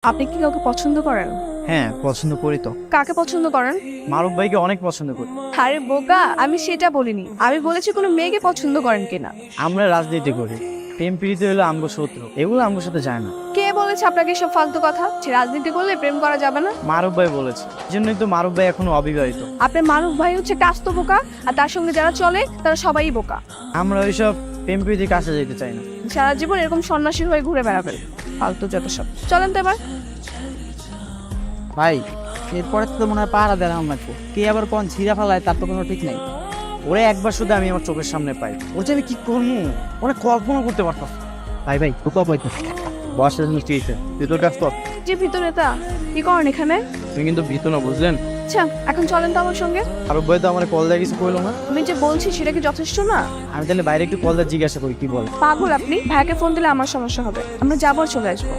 আপনি কি কাউকে পছন্দ করেন? হ্যাঁ, পছন্দ করি তো। কাকে পছন্দ করেন? মারুফ ভাইকে অনেক পছন্দ করি। আরে বোকা, আমি সেটা বলিনি। আমি বলেছি কোনো মেয়েকে পছন্দ করেন কিনা। আমরা রাজনীতি করি, প্রেম প্রীতি হলো আমগো শত্রু, এগুলো আমগোর সাথে যায় না। কে বলেছে আপনাকে সব ফালতু কথা? যে রাজনীতি করলে প্রেম করা যাবে না? মারুফ ভাই বলেছে, এই জন্যই তো মারুফ ভাই এখনো অবিবাহিত। আপনার মারুফ ভাই হচ্ছে কাস্ত বোকা, আর তার সঙ্গে যারা চলে তারা সবাই বোকা। আমরা ওইসব প্রেম প্রীতির কাছে যেতে চাই না। সারা জীবন এরকম সন্ন্যাসী হয়ে ঘুরে বেড়াবেন, ফালতু যত সব। চলেন তো এবার। ভাই এরপরে তো মনে হয় পাহারা দেওয়া লাগবে। কে আবার কোন ছিঁড়া ফেলায় তার তো কোনো ঠিক নেই। ওরে একবার শুধু আমি আমার চোখের সামনে পাই, ওর যে আমি কি করবো অনেক কল্পনা করতে পারতাম। ভাই তো পাইতো বসের মিষ্টি ভিতর কাজ কর। যে ভিতরে তা কি করেন এখানে? তুমি কিন্তু ভিতর না, বুঝলেন? আচ্ছা, এখন চলেন তো আমার সঙ্গে। মারুফ ভাই তো আমার কল দিয়ে কিছু কইলো না। আমি যে বলছি সেটা কি যথেষ্ট না? আমি তাহলে বাইরে একটু কল দিয়ে জিজ্ঞাসা করি কি বলে। পাগল আপনি? ভাইকে ফোন দিলে আমার সমস্যা হবে। আমরা যাবো আর চলে আসবো।